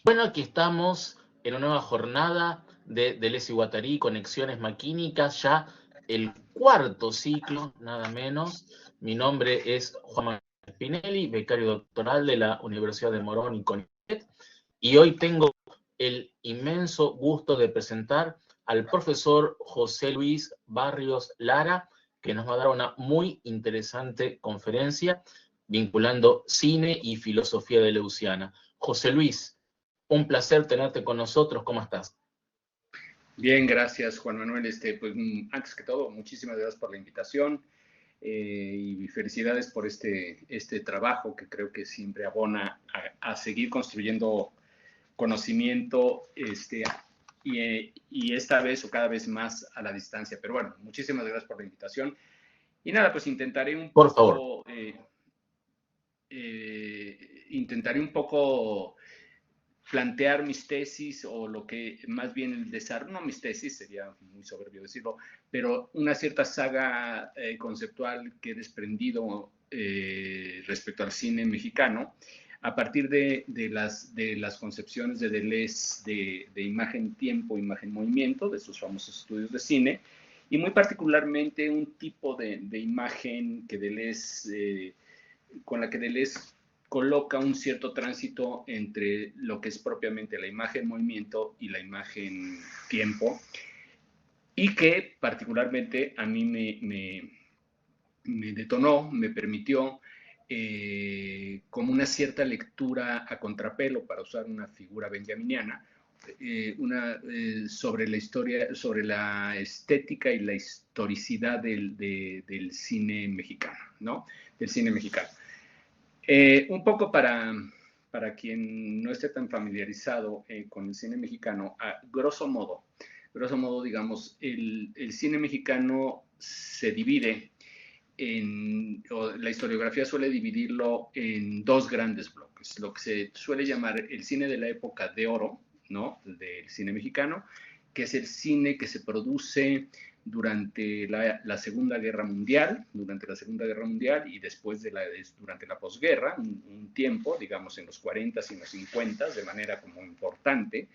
Bueno, aquí estamos en una nueva jornada de Deleuze y Guattari, Conexiones Maquínicas, ya el cuarto ciclo, nada menos. Mi nombre es Juan Manuel Spinelli, becario doctoral de la Universidad de Morón y CONICET, y hoy tengo el inmenso gusto de presentar al profesor José Luis Barrios Lara, que nos va a dar una muy interesante conferencia vinculando cine y filosofía deleuziana. José Luis, un placer tenerte con nosotros. ¿Cómo estás? Bien, gracias Juan Manuel. Pues antes que todo, muchísimas gracias por la invitación y felicidades por este trabajo que creo que siempre abona a seguir construyendo conocimiento y esta vez o cada vez más a la distancia. Pero bueno, muchísimas gracias por la invitación. Y nada, pues Por favor. intentaré un poco plantear mis tesis o lo que más bien el desarrollo, no mis tesis, sería muy soberbio decirlo, pero una cierta saga conceptual que he desprendido respecto al cine mexicano a partir de las concepciones de Deleuze de imagen-tiempo, imagen-movimiento, de sus famosos estudios de cine, y muy particularmente un tipo de imagen que Deleuze, con la que Deleuze coloca un cierto tránsito entre lo que es propiamente la imagen movimiento y la imagen tiempo, y que particularmente a mí me detonó, me permitió como una cierta lectura a contrapelo, para usar una figura benjaminiana, sobre la historia, sobre la estética y la historicidad del cine mexicano, ¿no? Del cine mexicano. Un poco para quien no esté tan familiarizado con el cine mexicano, grosso modo, digamos, el cine mexicano se divide o la historiografía suele dividirlo en dos grandes bloques, lo que se suele llamar el cine de la época de oro, ¿no? Del cine mexicano, que es el cine que se produce durante la Segunda Guerra Mundial, y después durante la posguerra, un tiempo, digamos en los 40 y en los 50 de manera como importante,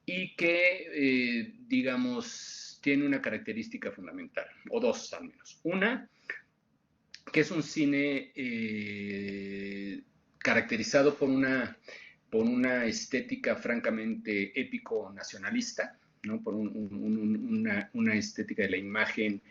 y que, digamos, tiene una característica fundamental, o dos al menos. Una, que es un cine caracterizado por una estética francamente épico-nacionalista, ¿no? Por una estética de la imagen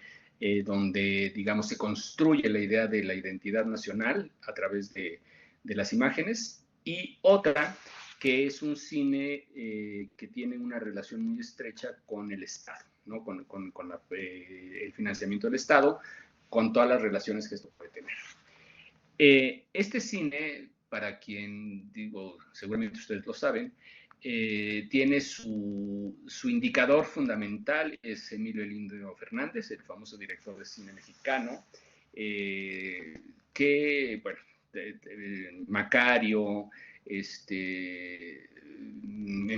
donde, digamos, se construye la idea de la identidad nacional a través de las imágenes, y otra que es un cine que tiene una relación muy estrecha con el Estado, ¿no? El financiamiento del Estado, con todas las relaciones que esto puede tener. Este cine, para quien, digo, seguramente ustedes lo saben, tiene su indicador fundamental, es Emilio El Indio Fernández, el famoso director de cine mexicano, que, bueno, Macario, en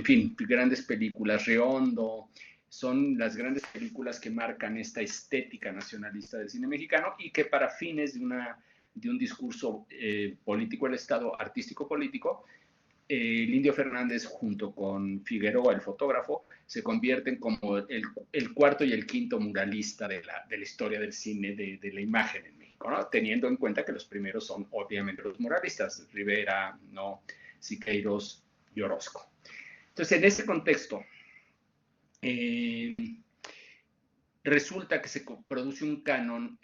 fin, grandes películas, Reondo, son las grandes películas que marcan esta estética nacionalista del cine mexicano y que para fines de un discurso político del Estado, artístico político, el Indio Fernández junto con Figueroa, el fotógrafo, se convierten como el cuarto y el quinto muralista de la historia del cine, de la imagen en México, ¿no? Teniendo en cuenta que los primeros son obviamente los muralistas, Rivera, ¿no? Siqueiros y Orozco. Entonces, en ese contexto, eh, resulta que se produce un canon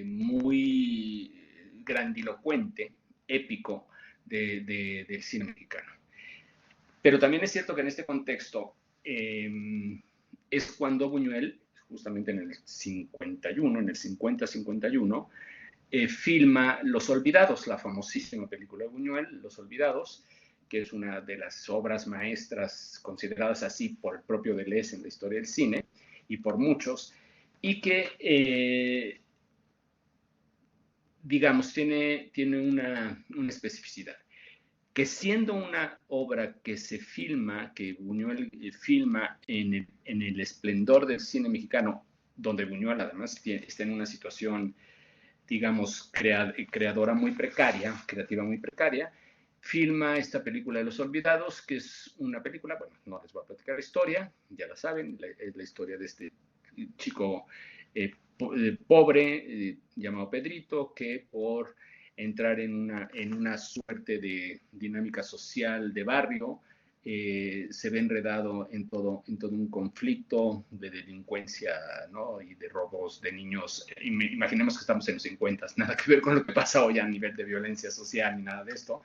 muy grandilocuente, épico, del cine mexicano. Pero también es cierto que en este contexto es cuando Buñuel, justamente en el 51, en el 50-51, filma Los Olvidados, la famosísima película de Buñuel, Los Olvidados, que es una de las obras maestras consideradas así por el propio Deleuze en la historia del cine y por muchos, y que, digamos, tiene una especificidad, que siendo una obra que se filma, que Buñuel filma en el esplendor del cine mexicano, donde Buñuel además está en una situación, digamos, creadora muy precaria, creativa muy precaria, filma esta película de Los Olvidados, que es una película, bueno, no les voy a platicar la historia, ya la saben, es la historia de este chico pobre llamado Pedrito, que por entrar en una suerte de dinámica social de barrio, se ve enredado en todo un conflicto de delincuencia, ¿no? Y de robos de niños. Imaginemos que estamos en los 50, nada que ver con lo que pasa hoy a nivel de violencia social ni nada de esto,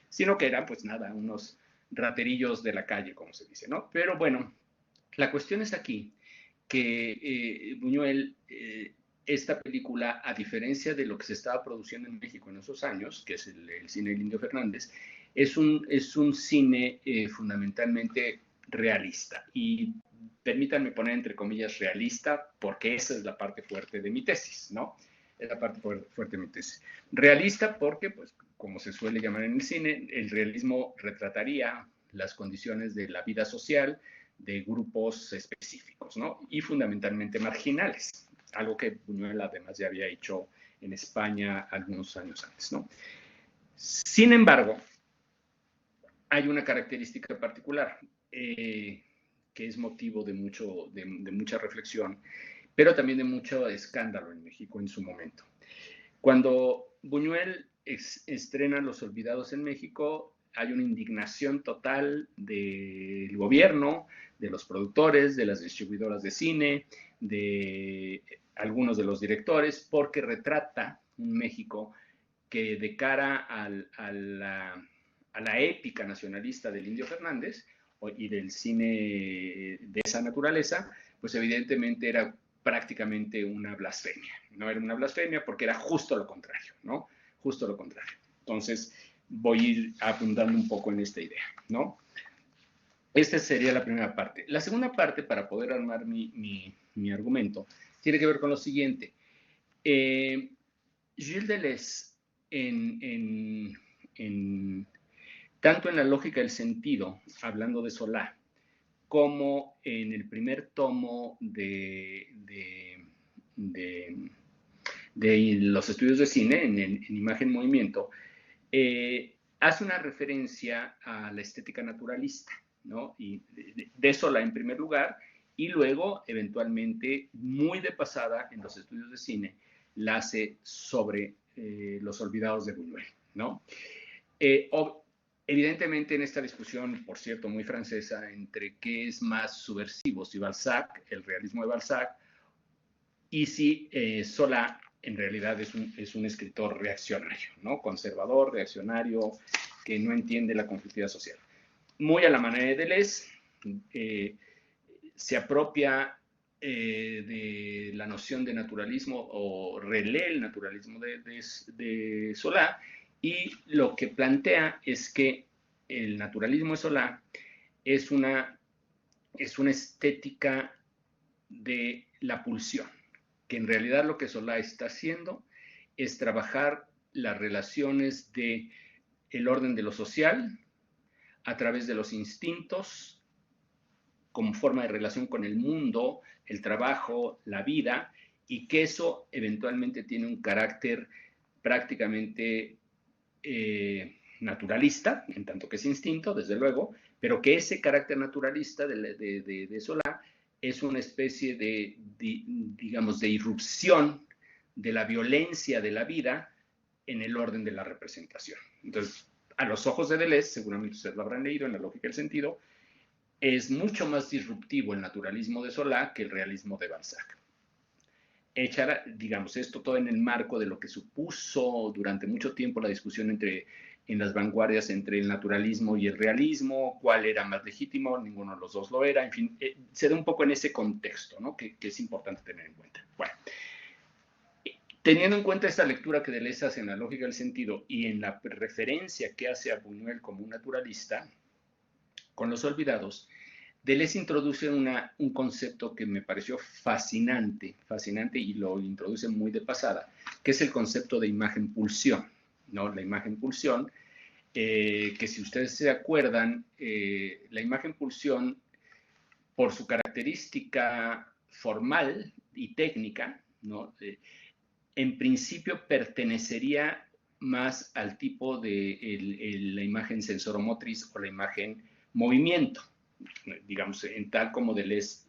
sino que eran, pues nada, unos raterillos de la calle, como se dice, ¿no? Pero bueno, la cuestión es aquí que Buñuel, esta película, a diferencia de lo que se estaba produciendo en México en esos años, que es el cine del Indio Fernández, es un cine fundamentalmente realista. Y permítanme poner entre comillas realista, porque esa es la parte fuerte de mi tesis, ¿no? Es la parte fuerte de mi tesis. Realista porque, pues, como se suele llamar en el cine, el realismo retrataría las condiciones de la vida social de grupos específicos, ¿no? Y fundamentalmente marginales, algo que Buñuel además ya había hecho en España algunos años antes, ¿no? Sin embargo, hay una característica particular que es motivo de mucha reflexión, pero también de mucho escándalo en México en su momento. Cuando Buñuel estrena Los Olvidados en México, hay una indignación total del gobierno, de los productores, de las distribuidoras de cine, de algunos de los directores, porque retrata un México que de cara a la épica nacionalista del Indio Fernández y del cine de esa naturaleza, pues evidentemente era prácticamente una blasfemia. No era una blasfemia porque era justo lo contrario, ¿no? Justo lo contrario. Entonces, voy a ir abundando un poco en esta idea, ¿no? Esta sería la primera parte. La segunda parte, para poder armar mi argumento, tiene que ver con lo siguiente. Gilles Deleuze, tanto en La lógica del sentido, hablando de Solá, como en el primer tomo de los estudios de cine, en Imagen Movimiento, hace una referencia a la estética naturalista, ¿no? Y de Solá en primer lugar, y luego, eventualmente, muy de pasada en los estudios de cine, la hace sobre Los Olvidados de Buñuel, ¿no? Evidentemente en esta discusión, por cierto, muy francesa, entre qué es más subversivo, si Balzac, el realismo de Balzac, y si Solá en realidad es un escritor reaccionario, ¿no? Conservador, reaccionario, que no entiende la conflictividad social. Muy a la manera de Deleuze, se apropia de la noción de naturalismo o relee el naturalismo de Solá, y lo que plantea es que el naturalismo de Solá es una estética de la pulsión, que en realidad lo que Solá está haciendo es trabajar las relaciones de el orden de lo social a través de los instintos como forma de relación con el mundo, el trabajo, la vida, y que eso eventualmente tiene un carácter prácticamente naturalista, en tanto que es instinto, desde luego, pero que ese carácter naturalista de Solá es una especie digamos, de irrupción de la violencia de la vida en el orden de la representación. Entonces, a los ojos de Deleuze, seguramente ustedes lo habrán leído en La lógica del sentido, es mucho más disruptivo el naturalismo de Solá que el realismo de Balzac. Echar, digamos, esto todo en el marco de lo que supuso durante mucho tiempo la discusión en las vanguardias entre el naturalismo y el realismo, cuál era más legítimo, ninguno de los dos lo era, en fin, se da un poco en ese contexto, ¿no? Que es importante tener en cuenta. Bueno, teniendo en cuenta esta lectura que Deleuze hace en La lógica del sentido y en la referencia que hace a Buñuel como un naturalista, con Los Olvidados, Deleuze introduce un concepto que me pareció fascinante y lo introduce muy de pasada, que es el concepto de imagen-pulsión, ¿no? La imagen-pulsión, que si ustedes se acuerdan, la imagen-pulsión, por su característica formal y técnica, ¿no? En principio pertenecería más al tipo de la imagen sensoromotriz o la imagen movimiento, digamos, en tal como Deleuze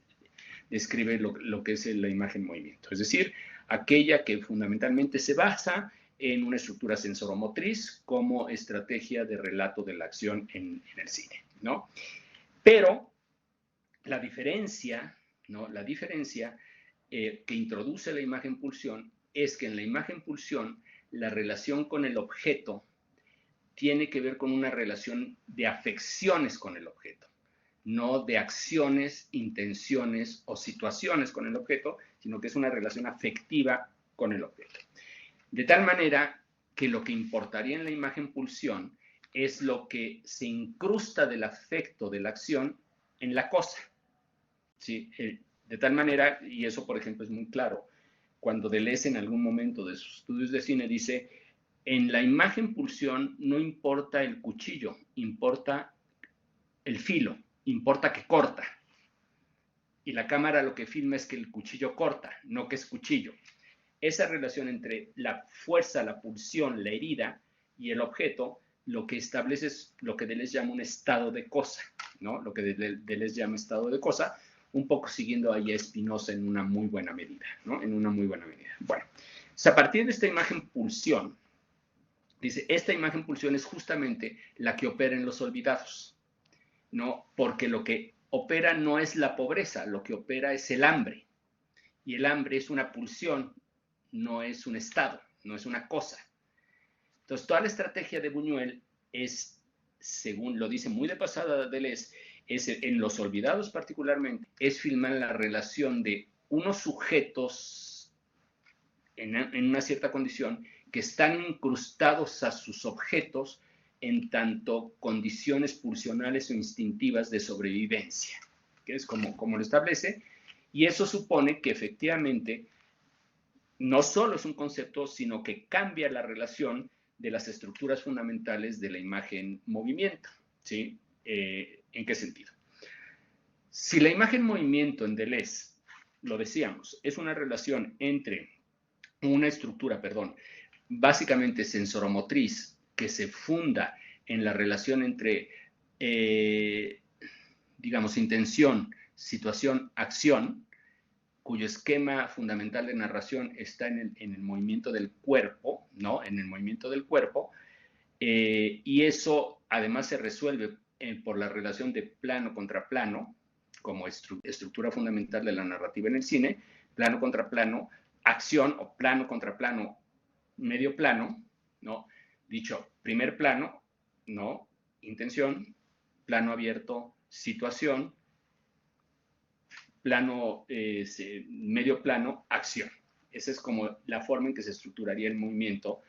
describe lo que es la imagen movimiento. Es decir, aquella que fundamentalmente se basa en una estructura sensoromotriz como estrategia de relato de la acción en el cine, ¿no? Pero la diferencia, ¿no? La diferencia que introduce la imagen pulsión es que en la imagen pulsión la relación con el objeto tiene que ver con una relación de afecciones con el objeto, no de acciones, intenciones o situaciones con el objeto, sino que es una relación afectiva con el objeto. De tal manera que lo que importaría en la imagen pulsión es lo que se incrusta del afecto de la acción en la cosa. ¿Sí? De tal manera, y eso por ejemplo es muy claro, cuando Deleuze en algún momento de sus estudios de cine dice, en la imagen pulsión no importa el cuchillo, importa el filo, importa que corta. Y la cámara lo que filma es que el cuchillo corta, no que es cuchillo. Esa relación entre la fuerza, la pulsión, la herida y el objeto, lo que establece es lo que Deleuze llama un estado de cosa, ¿no? Lo que Deleuze llama estado de cosa, un poco siguiendo ahí a Spinoza en una muy buena medida, ¿no? En una muy buena medida. Bueno, a partir de esta imagen pulsión, dice, esta imagen pulsión es justamente la que opera en los olvidados, ¿no? Porque lo que opera no es la pobreza, lo que opera es el hambre. Y el hambre es una pulsión, no es un estado, no es una cosa. Entonces, toda la estrategia de Buñuel es, según lo dice muy de pasada Deleuze, es en Los Olvidados particularmente, es filmar la relación de unos sujetos en una cierta condición que están incrustados a sus objetos en tanto condiciones pulsionales o instintivas de sobrevivencia, que es como lo establece, y eso supone que efectivamente no solo es un concepto, sino que cambia la relación de las estructuras fundamentales de la imagen movimiento, ¿sí? ¿En qué sentido? Si la imagen movimiento en Deleuze, lo decíamos, es una relación entre una estructura, básicamente sensoromotriz que se funda en la relación entre, digamos, intención, situación, acción, cuyo esquema fundamental de narración está en el movimiento del cuerpo, ¿no? En el movimiento del cuerpo, y eso además se resuelve por la relación de plano contra plano, como estructura fundamental de la narrativa en el cine, plano contra plano, acción o plano contra plano, medio plano, ¿no? Dicho, primer plano, ¿no? Intención, plano abierto, situación, plano, medio plano, acción. Esa es como la forma en que se estructuraría el movimiento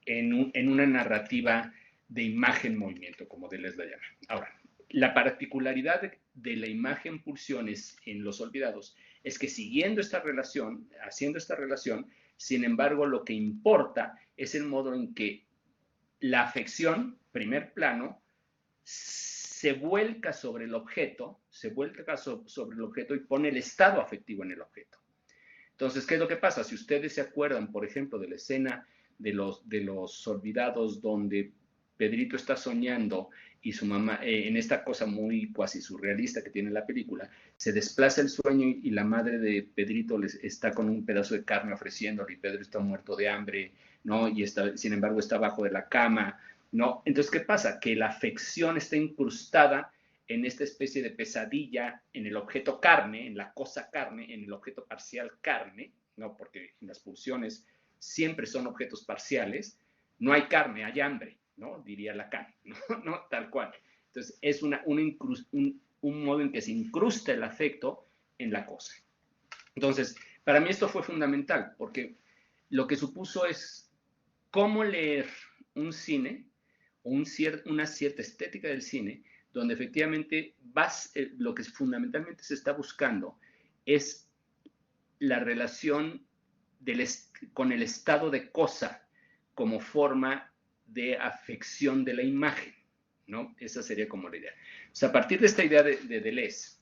en una narrativa de imagen-movimiento, como Deleuze la llama. Ahora, la particularidad de la imagen pulsiones en Los Olvidados es que siguiendo esta relación, haciendo esta relación, sin embargo, lo que importa es el modo en que la afección, primer plano, se vuelca sobre el objeto, y pone el estado afectivo en el objeto. Entonces, ¿qué es lo que pasa? Si ustedes se acuerdan, por ejemplo, de la escena de los Olvidados donde Pedrito está soñando y su mamá, en esta cosa muy cuasi surrealista que tiene la película, se desplaza el sueño y la madre de Pedrito les está con un pedazo de carne ofreciéndole y Pedro está muerto de hambre, ¿no? Y sin embargo está abajo de la cama, ¿no? Entonces, ¿qué pasa? Que la afección está incrustada en esta especie de pesadilla en el objeto carne, en la cosa carne, en el objeto parcial carne, ¿no? Porque en las pulsiones siempre son objetos parciales, no hay carne, hay hambre, ¿no? Diría Lacan, ¿no? ¿No? Tal cual. Entonces, es un modo en que se incrusta el afecto en la cosa. Entonces, para mí esto fue fundamental, porque lo que supuso es cómo leer un cine o una cierta estética del cine, donde efectivamente lo que fundamentalmente se está buscando es la relación con el estado de cosa como forma de afección de la imagen, ¿no? Esa sería como la idea. O sea, a partir de esta idea de Deleuze,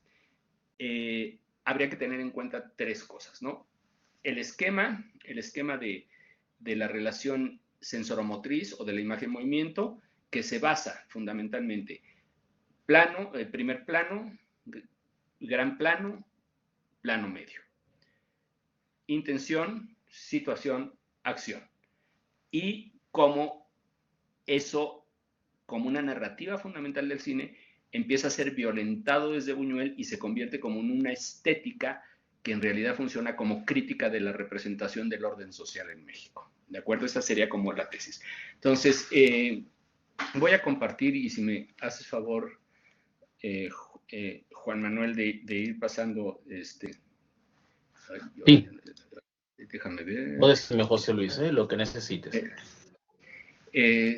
habría que tener en cuenta tres cosas, ¿no? El esquema de la relación sensoromotriz o de la imagen movimiento, que se basa fundamentalmente plano, primer plano, gran plano, plano medio. Intención, situación, acción. Y cómo eso, como una narrativa fundamental del cine, empieza a ser violentado desde Buñuel y se convierte como en una estética que en realidad funciona como crítica de la representación del orden social en México. ¿De acuerdo? Esa sería como la tesis. Entonces, voy a compartir y si me haces favor, Juan Manuel, de ir pasando Sí, déjame ver. vos decime, José Luis, lo que necesites.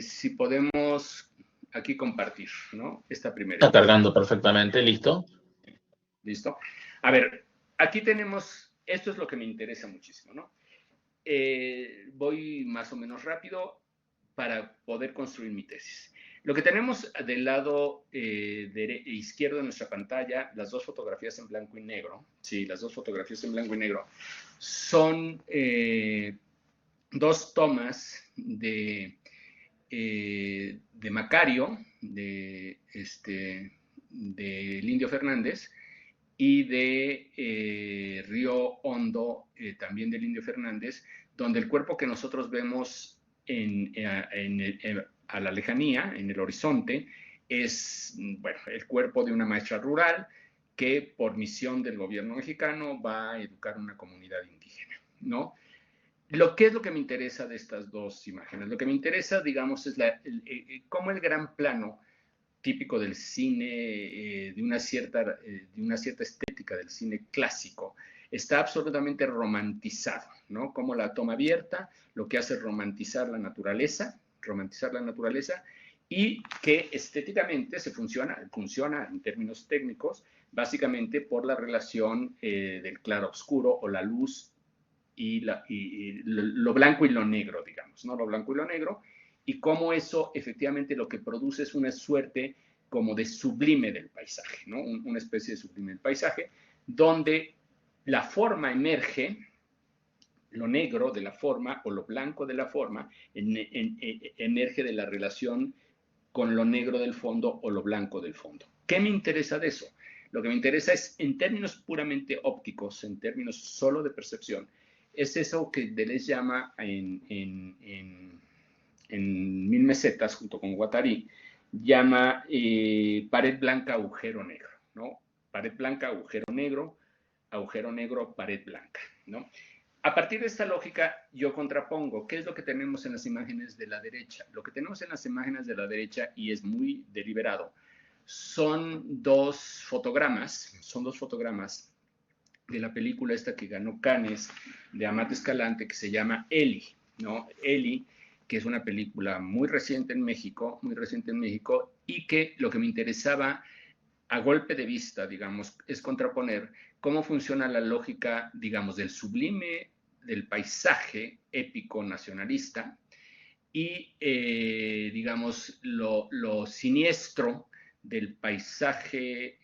Si podemos aquí compartir, ¿no? Esta primera Está imagen. cargando perfectamente, listo. ¿Listo? A ver, aquí tenemos, esto es lo que me interesa muchísimo, ¿no? Voy más o menos rápido para poder construir mi tesis. Lo que tenemos del lado izquierdo de nuestra pantalla, las dos fotografías en blanco y negro, sí, las dos fotografías en blanco y negro, son dos tomas de Macario, del Indio Fernández, y de Río Hondo, también del Indio Fernández, donde el cuerpo que nosotros vemos a la lejanía, en el horizonte, es, bueno, el cuerpo de una maestra rural que por misión del gobierno mexicano va a educar a una comunidad indígena, ¿no? Lo que es lo que me interesa de estas dos imágenes. Lo que me interesa, digamos, es cómo el gran plano típico del cine, de una cierta estética del cine clásico, está absolutamente romantizado, ¿no? Como la toma abierta, lo que hace es romantizar la naturaleza, y que estéticamente funciona en términos técnicos, básicamente por la relación del claro-oscuro o la luz y lo blanco y lo negro, digamos, ¿no? Lo blanco y lo negro, y cómo eso efectivamente lo que produce es una suerte como de sublime del paisaje, ¿no? Una especie de sublime del paisaje, donde la forma emerge, lo negro de la forma o lo blanco de la forma emerge de la relación con lo negro del fondo o lo blanco del fondo. ¿Qué me interesa de eso? Lo que me interesa es, en términos puramente ópticos, en términos solo de percepción, es eso que Deleuze llama en Mil Mesetas, junto con Guattari, llama pared blanca, agujero negro, ¿no? Pared blanca, agujero negro, pared blanca, ¿no? A partir de esta lógica, yo contrapongo, ¿qué es lo que tenemos en las imágenes de la derecha? Lo que tenemos en las imágenes de la derecha, y es muy deliberado, son dos fotogramas de la película esta que ganó Cannes, de Amat Escalante, que se llama Eli, ¿no? Eli, que es una película muy reciente en México, y que lo que me interesaba a golpe de vista, digamos, es contraponer cómo funciona la lógica, digamos, del sublime, del paisaje épico nacionalista y, digamos, lo siniestro del paisaje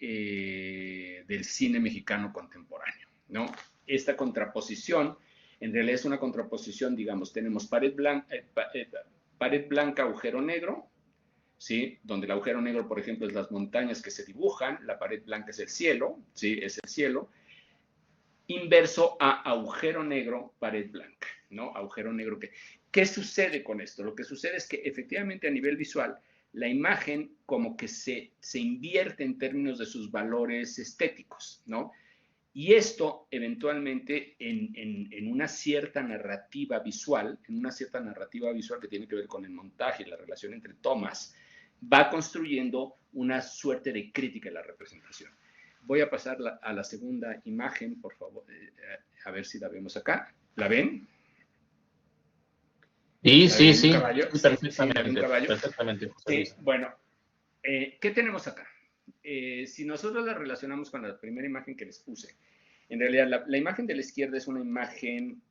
del cine mexicano contemporáneo, ¿no? Esta contraposición, en realidad es una contraposición, digamos, tenemos pared blanca, agujero negro, ¿sí? Donde el agujero negro, por ejemplo, es las montañas que se dibujan, la pared blanca es el cielo, ¿sí? Es el cielo, inverso a agujero negro, pared blanca, ¿no? Agujero negro. ¿Qué sucede con esto? Lo que sucede es que efectivamente a nivel visual, la imagen como que se invierte en términos de sus valores estéticos, ¿no? Y esto eventualmente en una cierta narrativa visual, que tiene que ver con el montaje y la relación entre tomas, va construyendo una suerte de crítica de la representación. Voy a pasar a la segunda imagen, por favor, a ver si la vemos acá. ¿La ven? Sí, ¿La sí, ven? ¿Un sí, caballo? Sí, la de un perfectamente, caballo. perfectamente, José Sí, Luis. bueno, ¿qué tenemos acá? Si nosotros la relacionamos con la primera imagen que les puse, en realidad la imagen de la izquierda es una imagen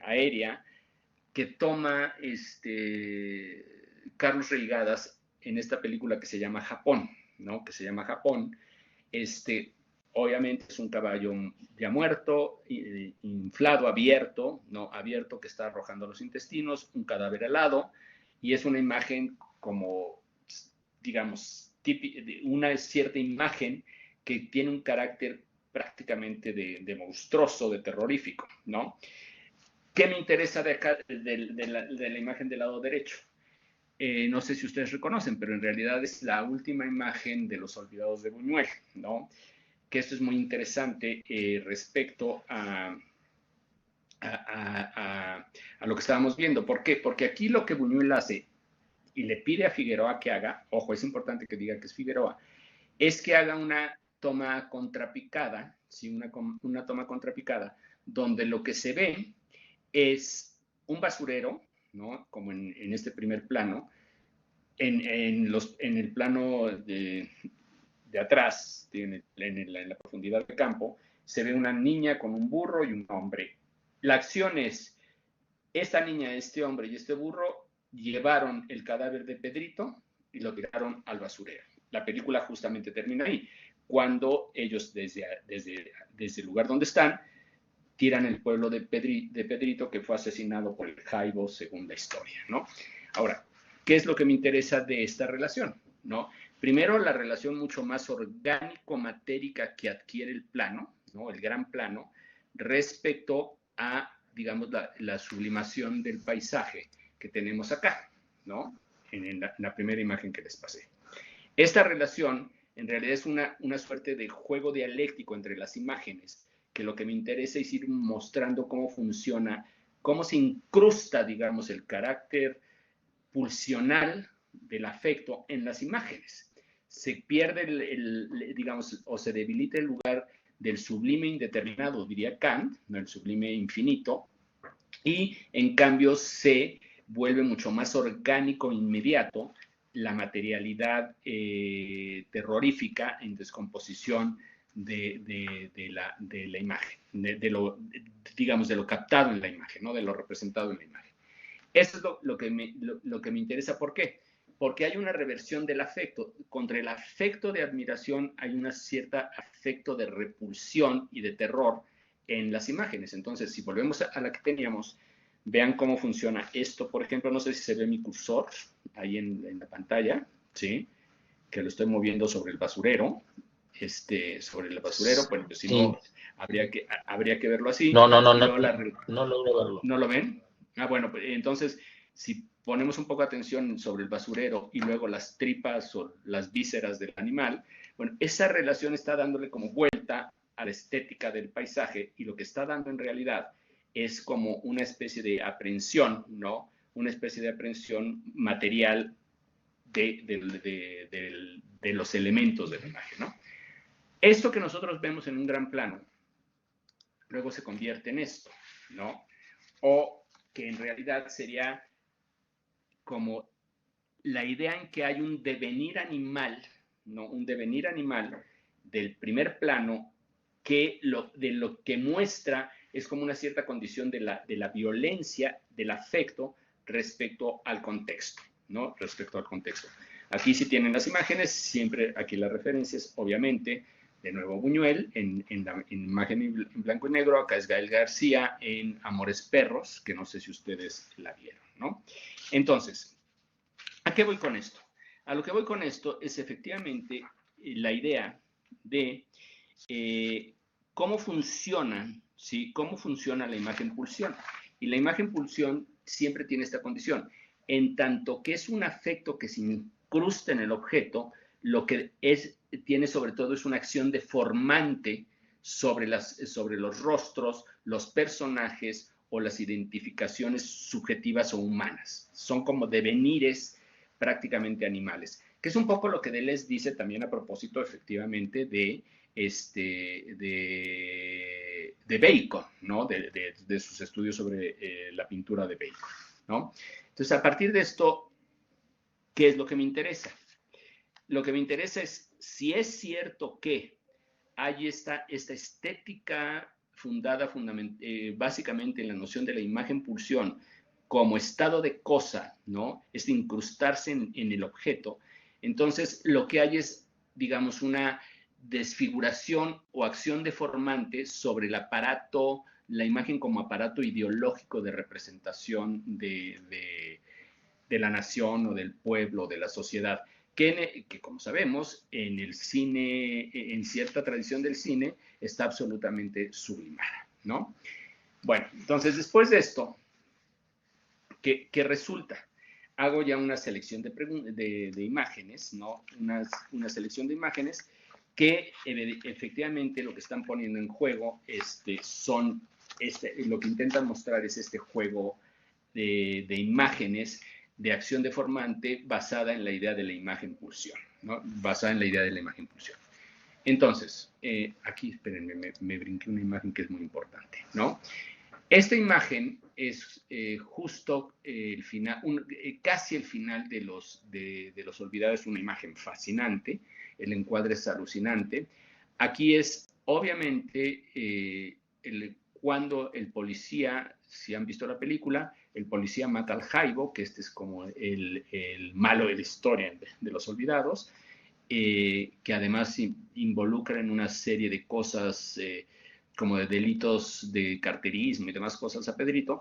aérea que toma Carlos Reigadas en esta película que se llama Japón, ¿no? Que se llama Japón. Obviamente es un caballo ya muerto, inflado, abierto, ¿no? Abierto, que está arrojando los intestinos, un cadáver alado, y es una imagen como, digamos, una cierta imagen que tiene un carácter prácticamente de monstruoso, de terrorífico, ¿no? ¿Qué me interesa de acá, de la imagen del lado derecho? No sé si ustedes reconocen, pero en realidad es la última imagen de los olvidados de Buñuel, ¿no? Que esto es muy interesante respecto a lo que estábamos viendo. ¿Por qué? Porque aquí lo que Buñuel hace y le pide a Figueroa que haga, ojo, es importante que diga que es Figueroa, es que haga una toma contrapicada, ¿sí? Una toma contrapicada, donde lo que se ve es un basurero, ¿no? Como en este primer plano, en el plano de atrás, en la profundidad del campo, se ve una niña con un burro y un hombre. La acción es, esta niña, este hombre y este burro llevaron el cadáver de Pedrito y lo tiraron al basurero. La película justamente termina ahí, cuando ellos desde el lugar donde están, tiran el pueblo de Pedrito, que fue asesinado por el Jaibo, según la historia, ¿no? Ahora, ¿qué es lo que me interesa de esta relación? ¿No? Primero, la relación mucho más orgánico-matérica que adquiere el plano, ¿no? El gran plano, respecto a, digamos, la sublimación del paisaje que tenemos acá, ¿no? En la primera imagen que les pasé. Esta relación, en realidad, es una suerte de juego dialéctico entre las imágenes, que lo que me interesa es ir mostrando cómo funciona, cómo se incrusta, digamos, el carácter pulsional del afecto en las imágenes. Se pierde, digamos, o se debilita el lugar del sublime indeterminado, diría Kant, ¿no? El sublime infinito, y en cambio se vuelve mucho más orgánico, inmediato, la materialidad terrorífica en descomposición de la imagen, digamos, de lo captado en la imagen, ¿no? De lo representado en la imagen. Eso es lo que me interesa. ¿Por qué? Porque hay una reversión del afecto. Contra el afecto de admiración hay un cierto afecto de repulsión y de terror en las imágenes. Entonces, si volvemos a la que teníamos, vean cómo funciona esto. Por ejemplo, no sé si se ve mi cursor ahí en la pantalla, ¿sí? Que lo estoy moviendo sobre el basurero. Sobre el basurero, bueno, pues si no, habría que verlo así. No logro verlo. ¿No lo ven? Bueno, pues entonces, si ponemos un poco de atención sobre el basurero y luego las tripas o las vísceras del animal, bueno, esa relación está dándole como vuelta a la estética del paisaje, y lo que está dando en realidad es como una especie de aprehensión, ¿no? Una especie de aprehensión material de los elementos de la imagen, ¿no? Esto que nosotros vemos en un gran plano, luego se convierte en esto, ¿no? O que en realidad sería como la idea en que hay un devenir animal, ¿no? Un devenir animal del primer plano que de lo que muestra es como una cierta condición de la violencia, del afecto respecto al contexto, ¿no? Respecto al contexto. Aquí sí tienen las imágenes, siempre aquí las referencias, obviamente, de nuevo Buñuel, en imagen en blanco y negro. Acá es Gael García en Amores Perros, que no sé si ustedes la vieron, ¿no? Entonces, ¿a qué voy con esto? A lo que voy con esto es efectivamente la idea de cómo funciona, ¿sí? Cómo funciona la imagen pulsión. Y la imagen pulsión siempre tiene esta condición. En tanto que es un afecto que se incrusta en el objeto, lo que tiene sobre todo es una acción deformante sobre los rostros, los personajes o las identificaciones subjetivas o humanas. Son como devenires prácticamente animales, que es un poco lo que Deleuze dice también a propósito efectivamente de Bacon, ¿no? De sus estudios sobre la pintura de Bacon, ¿no? Entonces, a partir de esto, ¿qué es lo que me interesa? Lo que me interesa es si es cierto que hay esta estética fundada básicamente en la noción de la imagen-pulsión como estado de cosa, ¿no? Es incrustarse en el objeto. Entonces, lo que hay es, digamos, una desfiguración o acción deformante sobre el aparato, la imagen como aparato ideológico de representación de la nación o del pueblo, de la sociedad, que como sabemos, en el cine, en cierta tradición del cine, está absolutamente sublimada, ¿no? Bueno, entonces después de esto, ¿qué resulta? Hago ya una selección de imágenes, ¿no? Una selección de imágenes que efectivamente lo que están poniendo en juego lo que intentan mostrar es este juego de imágenes de acción deformante basada en la idea de la imagen-pulsión, ¿no? Basada en la idea de la imagen-pulsión. Entonces, aquí, espérenme, me brinqué una imagen que es muy importante, ¿no? Esta imagen es justo el final, casi el final de los Olvidados, una imagen fascinante, el encuadre es alucinante. Aquí es, obviamente, cuando el policía, si han visto la película, el policía mata al Jaibo, que este es como el malo de la historia de los Olvidados, que además involucra en una serie de cosas como de delitos de carterismo y demás cosas a Pedrito.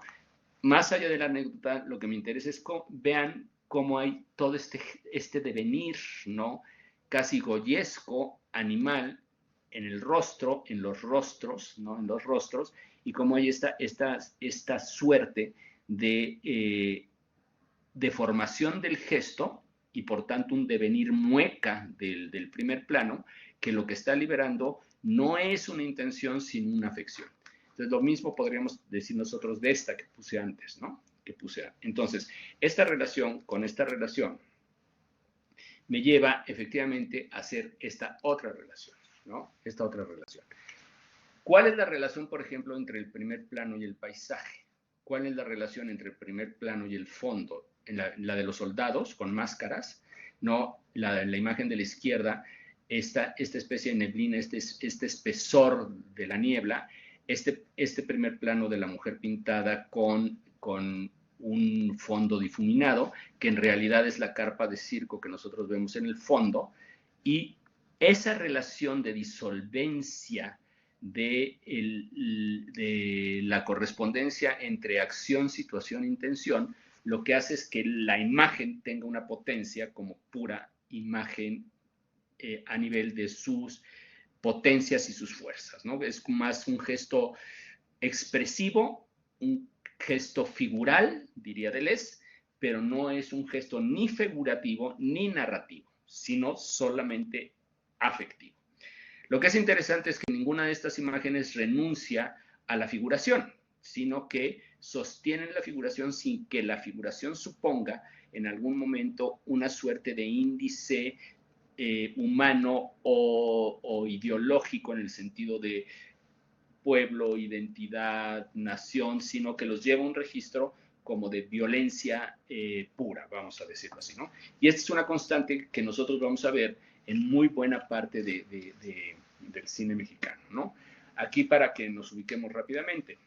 Más allá de la anécdota, lo que me interesa es vean cómo hay todo este devenir, ¿no? Casi goyesco, animal, en el rostro, en los rostros, ¿no? En los rostros, y cómo hay esta suerte de deformación del gesto y por tanto un devenir mueca del primer plano, que lo que está liberando no es una intención sino una afección. Entonces lo mismo podríamos decir nosotros de esta que puse antes, ¿no? Entonces, esta relación con esta relación me lleva efectivamente a hacer esta otra relación, ¿no? Esta otra relación. ¿Cuál es la relación, por ejemplo, entre el primer plano y el paisaje? ¿Cuál es la relación entre el primer plano y el fondo? La de los soldados con máscaras, no la imagen de la izquierda, esta especie de neblina, este espesor de la niebla, este primer plano de la mujer pintada con un fondo difuminado, que en realidad es la carpa de circo que nosotros vemos en el fondo, y esa relación de disolvencia de la correspondencia entre acción, situación e intención, lo que hace es que la imagen tenga una potencia como pura imagen a nivel de sus potencias y sus fuerzas, ¿no? Es más un gesto expresivo, un gesto figural, diría Deleuze, pero no es un gesto ni figurativo ni narrativo, sino solamente afectivo. Lo que es interesante es que ninguna de estas imágenes renuncia a la figuración, sino que sostienen la figuración sin que la figuración suponga en algún momento una suerte de índice humano o ideológico en el sentido de pueblo, identidad, nación, sino que los lleva a un registro como de violencia pura, vamos a decirlo así, ¿no? Y esta es una constante que nosotros vamos a ver en muy buena parte del cine mexicano, ¿no? Aquí para que nos ubiquemos rápidamente,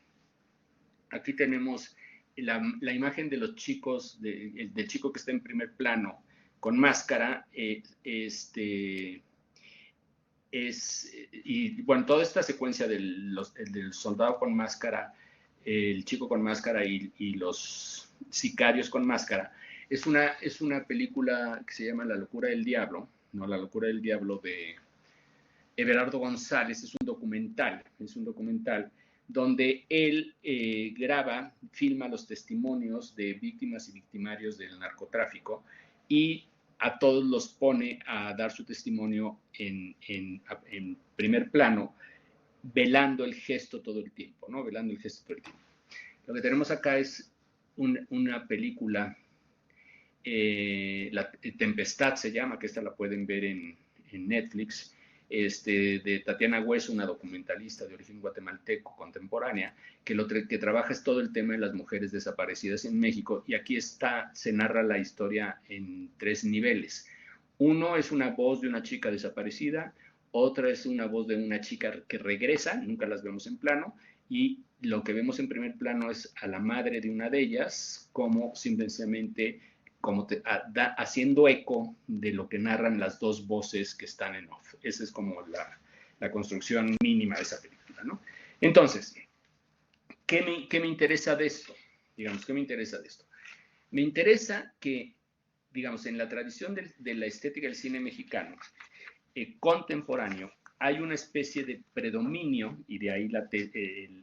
aquí tenemos la imagen de los chicos, del chico que está en primer plano con máscara, y bueno, toda esta secuencia del soldado con máscara, el chico con máscara y los sicarios con máscara, es una película que se llama La locura del diablo, ¿no? La locura del diablo de Everardo González. Es un documental donde él filma los testimonios de víctimas y victimarios del narcotráfico y a todos los pone a dar su testimonio en primer plano, velando el gesto todo el tiempo, ¿no? Velando el gesto todo el tiempo. Lo que tenemos acá es una película, La Tempestad se llama, que esta la pueden ver en Netflix, de Tatiana Hueso, una documentalista de origen guatemalteco contemporánea, que trabaja es todo el tema de las mujeres desaparecidas en México, y aquí se narra la historia en 3 niveles. Uno es una voz de una chica desaparecida, otra es una voz de una chica que regresa, nunca las vemos en plano, y lo que vemos en primer plano es a la madre de una de ellas, como simplemente haciendo eco de lo que narran las dos voces que están en off. Esa es como la construcción mínima de esa película, ¿no? Entonces, ¿qué me interesa de esto? Digamos, ¿qué me interesa de esto? Me interesa que, digamos, en la tradición de la estética del cine mexicano contemporáneo, hay una especie de predominio, y de ahí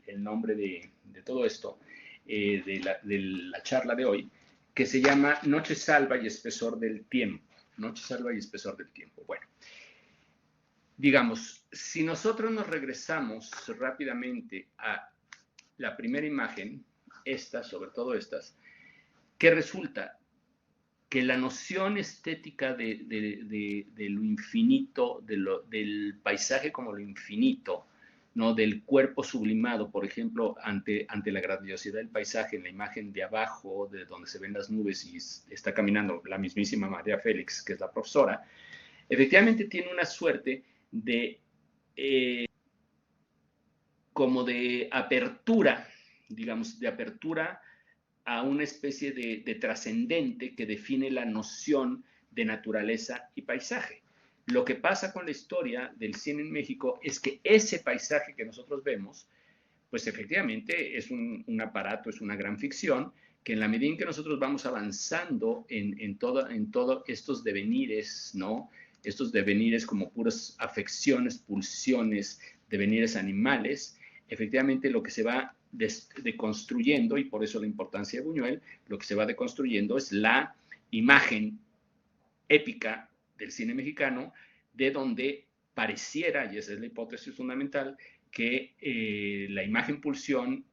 el nombre de todo esto, de la charla de hoy, que se llama Noche Salva y Espesor del Tiempo. Noche Salva y Espesor del Tiempo. Bueno, digamos, si nosotros nos regresamos rápidamente a la primera imagen, sobre todo estas, ¿qué resulta? Que la noción estética de lo infinito, del paisaje como lo infinito, ¿no? Del cuerpo sublimado, por ejemplo, ante la grandiosidad del paisaje, en la imagen de abajo, de donde se ven las nubes y está caminando la mismísima María Félix, que es la profesora, efectivamente tiene una suerte de como de apertura, digamos, de apertura a una especie de trascendente que define la noción de naturaleza y paisaje. Lo que pasa con la historia del cine en México es que ese paisaje que nosotros vemos, pues efectivamente es un aparato, es una gran ficción, que en la medida en que nosotros vamos avanzando en todo estos devenires, ¿no? Estos devenires como puras afecciones, pulsiones, devenires animales, efectivamente lo que se va deconstruyendo, y por eso la importancia de Buñuel, lo que se va deconstruyendo es la imagen épica del cine mexicano, de donde pareciera, y esa es la hipótesis fundamental, que la imagen pulsión,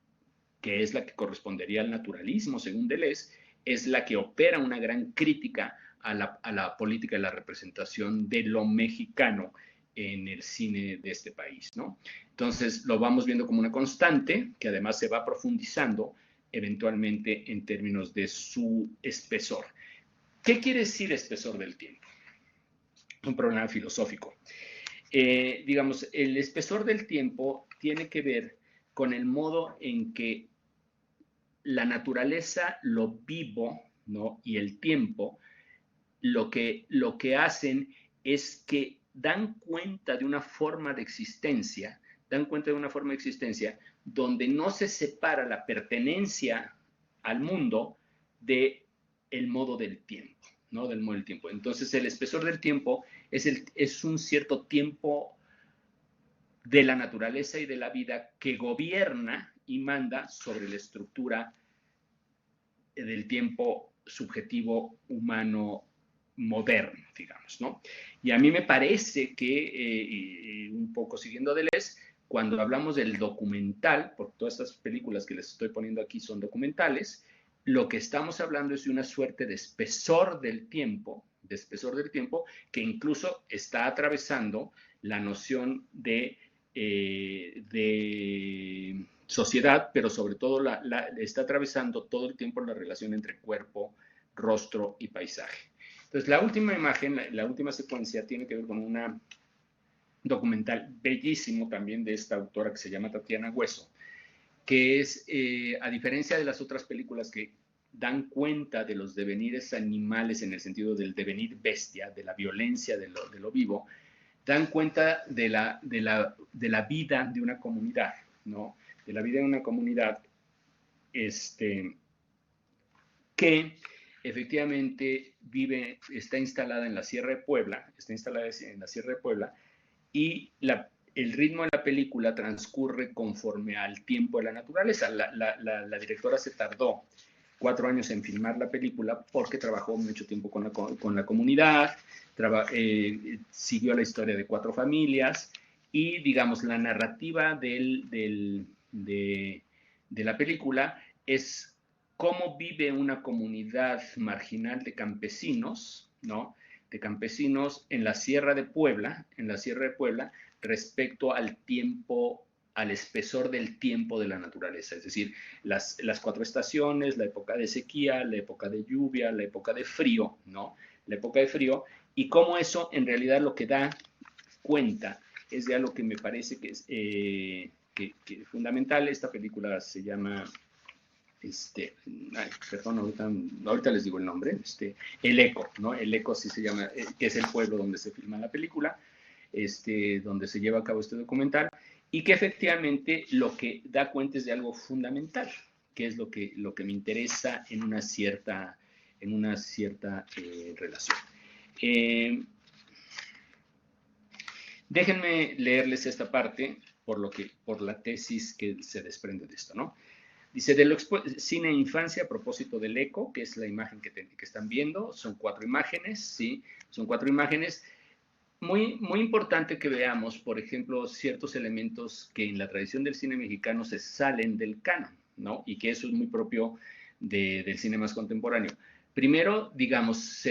que es la que correspondería al naturalismo, según Deleuze, es la que opera una gran crítica a la política de la representación de lo mexicano en el cine de este país, ¿no? Entonces lo vamos viendo como una constante que además se va profundizando eventualmente en términos de su espesor. ¿Qué quiere decir espesor del tiempo? Un problema filosófico. Digamos, el espesor del tiempo tiene que ver con el modo en que la naturaleza, lo vivo, ¿no? Y el tiempo, lo que hacen es que dan cuenta de una forma de existencia, donde no se separa la pertenencia al mundo del modo del tiempo, ¿no? Del modo del tiempo. Entonces, el espesor del tiempo es un cierto tiempo de la naturaleza y de la vida que gobierna y manda sobre la estructura del tiempo subjetivo humano moderno, digamos, ¿no? Y a mí me parece que, un poco siguiendo a Deleuze, cuando hablamos del documental, porque todas estas películas que les estoy poniendo aquí son documentales, lo que estamos hablando es de una suerte de espesor del tiempo, que incluso está atravesando la noción de sociedad, pero sobre todo está atravesando todo el tiempo la relación entre cuerpo, rostro y paisaje. Entonces, la última imagen, la última secuencia tiene que ver con un documental bellísimo también de esta autora que se llama Tatiana Hueso, que es, a diferencia de las otras películas que dan cuenta de los devenires animales en el sentido del devenir bestia, de la violencia de lo vivo, dan cuenta de la vida de una comunidad, ¿no? De la vida de una comunidad que efectivamente está instalada en la Sierra de Puebla, y el ritmo de la película transcurre conforme al tiempo de la naturaleza. La directora se tardó 4 años en filmar la película porque trabajó mucho tiempo con la comunidad, siguió la historia de 4 familias y, digamos, la narrativa de la película es cómo vive una comunidad marginal de campesinos, ¿no? De campesinos en la Sierra de Puebla, respecto al tiempo, al espesor del tiempo de la naturaleza, es decir, las 4 estaciones, la época de sequía, la época de lluvia, la época de frío, ¿no? La época de frío, y cómo eso en realidad lo que da cuenta es de algo que me parece que es que fundamental. Esta película se llama perdón, ahorita les digo el nombre, El Eco, ¿no? El Eco sí se llama, que es el pueblo donde se filma la película, donde se lleva a cabo este documental, y que efectivamente lo que da cuenta es de algo fundamental, que es lo que me interesa en una cierta relación. Déjenme leerles esta parte por la tesis que se desprende de esto, ¿no? Dice, cine e infancia a propósito del eco, que es la imagen que están viendo, son 4 imágenes, ¿sí? Son 4 imágenes. Muy, muy importante que veamos, por ejemplo, ciertos elementos que en la tradición del cine mexicano se salen del canon, ¿no? Y que eso es muy propio del cine más contemporáneo. Primero, digamos,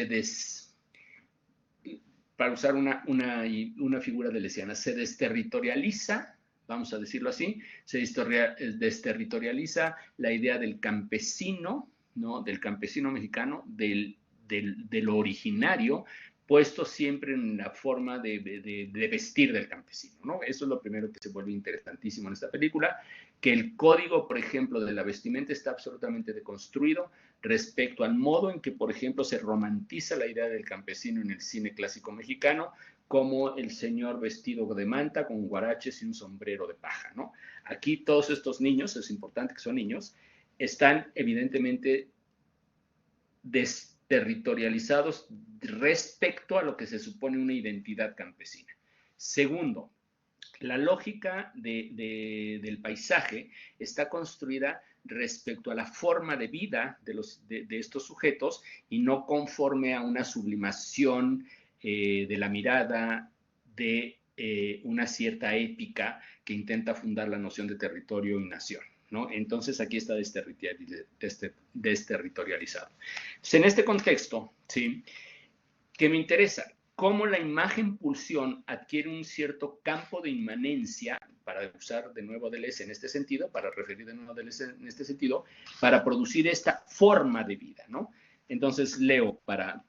para usar una figura de Lesiana, se desterritorializa, vamos a decirlo así, se desterritorializa la idea del campesino, ¿no? Del campesino mexicano, de lo originario, puesto siempre en la forma de vestir del campesino, ¿no? Eso es lo primero que se vuelve interesantísimo en esta película, que el código, por ejemplo, de la vestimenta está absolutamente deconstruido respecto al modo en que, por ejemplo, se romantiza la idea del campesino en el cine clásico mexicano, como el señor vestido de manta con guaraches y un sombrero de paja, ¿no? Aquí todos estos niños, es importante que son niños, están evidentemente desterritorializados respecto a lo que se supone una identidad campesina. Segundo, la lógica del paisaje está construida respecto a la forma de vida de estos sujetos y no conforme a una sublimación de la mirada de una cierta épica que intenta fundar la noción de territorio y nación, ¿no? Entonces aquí está desterritorializado. Entonces, en este contexto, ¿sí? ¿Qué me interesa? Cómo la imagen pulsión adquiere un cierto campo de inmanencia, para usar de nuevo Deleuze en este sentido, para referir de nuevo a Deleuze en este sentido, para producir esta forma de vida, ¿no? Entonces leo para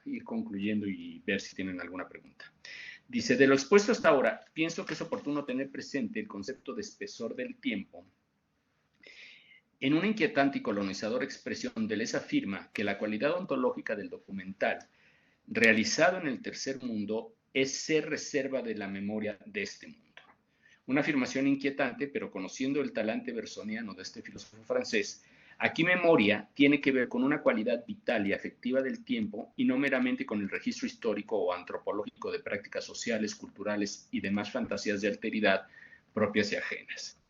ir concluyendo y ver si tienen alguna pregunta. Dice, de lo expuesto hasta ahora, pienso que es oportuno tener presente el concepto de espesor del tiempo. En una inquietante y colonizadora expresión, Deleuze afirma que la cualidad ontológica del documental realizado en el tercer mundo es ser reserva de la memoria de este mundo. Una afirmación inquietante, pero conociendo el talante bersoniano de este filósofo francés, aquí memoria tiene que ver con una cualidad vital y afectiva del tiempo y no meramente con el registro histórico o antropológico de prácticas sociales, culturales y demás fantasías de alteridad propias y ajenas.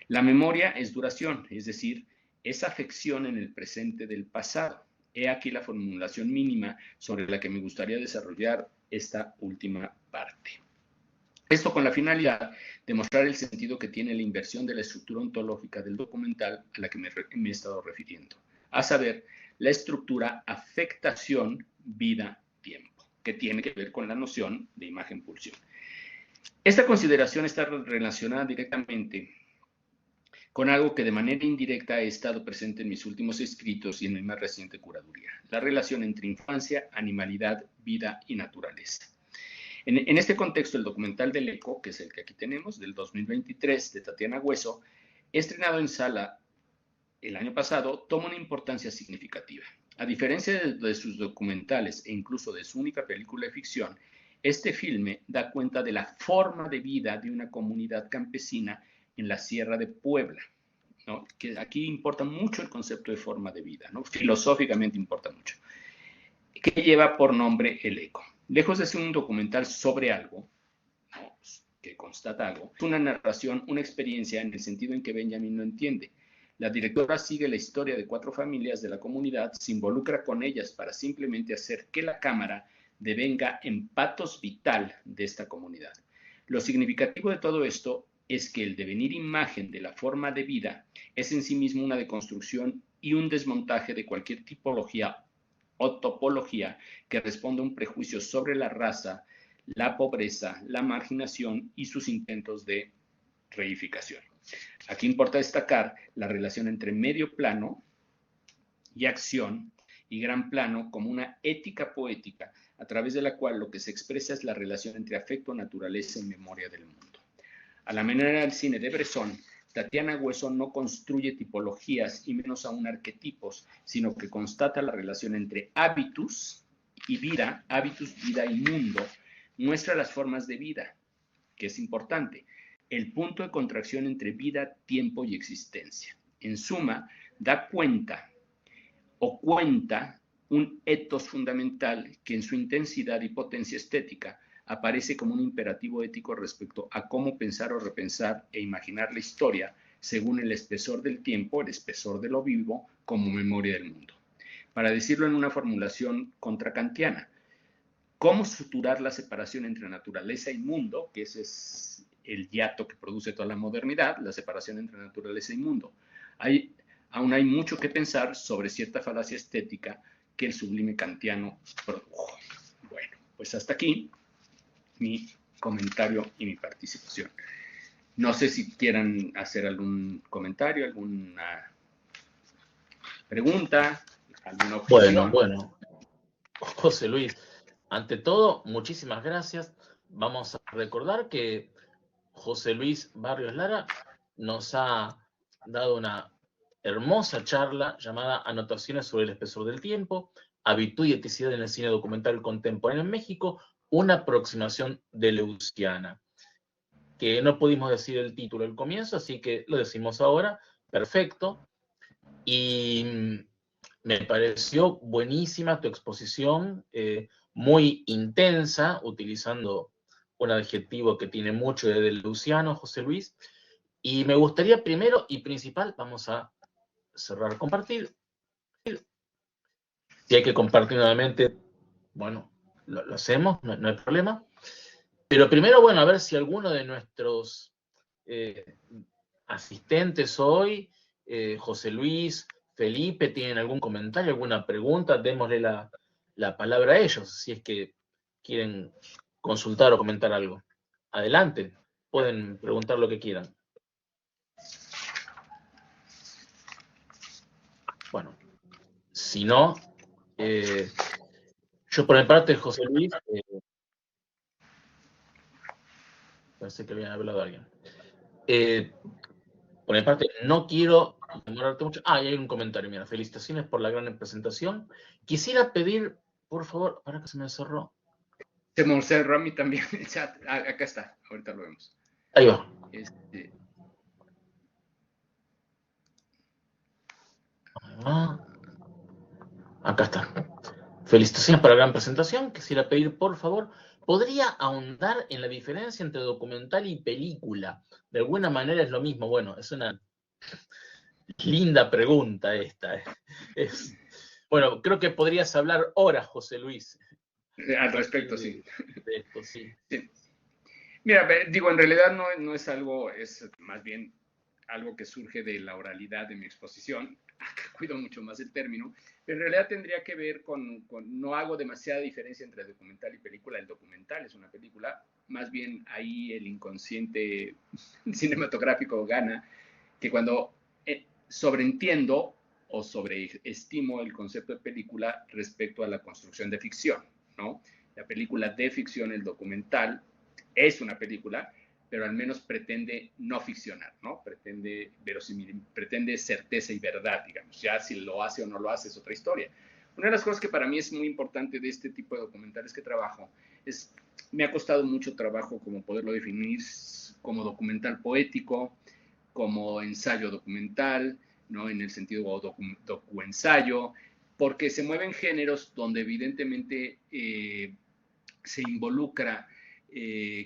La memoria es duración, es decir, es afección en el presente del pasado. He aquí la formulación mínima sobre la que me gustaría desarrollar esta última parte. Esto con la finalidad de mostrar el sentido que tiene la inversión de la estructura ontológica del documental a la que me he estado refiriendo, a saber, la estructura afectación, vida, tiempo, que tiene que ver con la noción de imagen-pulsión. Esta consideración está relacionada directamente con algo que de manera indirecta ha estado presente en mis últimos escritos y en mi más reciente curaduría, la relación entre infancia, animalidad, vida y naturaleza. En este contexto, el documental del Eco, que es el que aquí tenemos, del 2023, de Tatiana Hueso, estrenado en sala el año pasado, toma una importancia significativa. A diferencia de sus documentales e incluso de su única película de ficción, este filme da cuenta de la forma de vida de una comunidad campesina en la Sierra de Puebla, ¿no? Que aquí importa mucho el concepto de forma de vida, ¿no? Filosóficamente importa mucho, que lleva por nombre El Eco. Lejos de ser un documental sobre algo, ¿no? Que constata algo, es una narración, una experiencia en el sentido en que Benjamin no entiende. La directora sigue la historia de 4 familias de la comunidad, se involucra con ellas para simplemente hacer que la cámara devenga en pathos vital de esta comunidad. Lo significativo de todo esto es que el devenir imagen de la forma de vida es en sí mismo una deconstrucción y un desmontaje de cualquier tipología o topología que responda a un prejuicio sobre la raza, la pobreza, la marginación y sus intentos de reificación. Aquí importa destacar la relación entre medio plano y acción y gran plano como una ética poética a través de la cual lo que se expresa es la relación entre afecto, naturaleza y memoria del mundo. A la manera del cine de Bresson, Tatiana Hueso no construye tipologías y menos aún arquetipos, sino que constata la relación entre hábitus y vida, hábitus, vida y mundo, muestra las formas de vida, que es importante, el punto de contracción entre vida, tiempo y existencia. En suma, da cuenta o cuenta un ethos fundamental que en su intensidad y potencia estética aparece como un imperativo ético respecto a cómo pensar o repensar e imaginar la historia según el espesor del tiempo, el espesor de lo vivo, como memoria del mundo. Para decirlo en una formulación contrakantiana, ¿cómo suturar la separación entre naturaleza y mundo? Que ese es el hiato que produce toda la modernidad, la separación entre naturaleza y mundo. Aún hay mucho que pensar sobre cierta falacia estética que el sublime kantiano produjo. Bueno, pues hasta aquí mi comentario y mi participación. No sé si quieran hacer algún comentario, alguna pregunta, alguna objeción. Bueno, José Luis, ante todo, muchísimas gracias. Vamos a recordar que José Luis Barrios Lara nos ha dado una hermosa charla llamada Anotaciones sobre el espesor del tiempo, habitud y eticidad en el cine documental contemporáneo en México, una aproximación de Leuciana, que no pudimos decir el título al comienzo, así que lo decimos ahora, perfecto. Y me pareció buenísima tu exposición, muy intensa, utilizando un adjetivo que tiene mucho de Luciano, José Luis. Y me gustaría primero y principal, vamos a cerrar compartir. Si hay que compartir nuevamente, bueno, lo hacemos, no hay problema. Pero primero, bueno, a ver si alguno de nuestros asistentes hoy, José Luis, Felipe, tienen algún comentario, alguna pregunta, démosle la palabra a ellos, si es que quieren consultar o comentar algo. Adelante, pueden preguntar lo que quieran. Bueno, si no, yo por mi parte, José Luis, pensé que había hablado alguien. Por mi parte, no quiero demorarte mucho. Ah, y hay un comentario, mira, felicitaciones por la gran presentación. Quisiera pedir, por favor, para que se me cerró. Se me cerró a mí también el chat. Acá está, ahorita lo vemos. Ahí va. Acá está. Felicitaciones por la gran presentación. Quisiera pedir, por favor, ¿podría ahondar en la diferencia entre documental y película? De alguna manera es lo mismo. Bueno, es una linda pregunta esta. Bueno, creo que podrías hablar horas, José Luis. Al respecto, sí. De esto, sí. Sí. Mira, digo, en realidad no es algo, es más bien algo que surge de la oralidad de mi exposición. Cuido mucho más el término, pero en realidad tendría que ver no hago demasiada diferencia entre documental y película. El documental es una película, más bien ahí el inconsciente cinematográfico gana, que cuando sobreentiendo o sobreestimo el concepto de película respecto a la construcción de ficción, ¿no? La película de ficción, el documental, es una película, pero al menos pretende no ficcionar, ¿no? Pretende verosímil, pretende certeza y verdad, digamos. Ya si lo hace o no lo hace es otra historia. Una de las cosas que para mí es muy importante de este tipo de documentales que trabajo es, me ha costado mucho trabajo como poderlo definir como documental poético, como ensayo documental, ¿no? En el sentido docuensayo, porque se mueven géneros donde evidentemente se involucra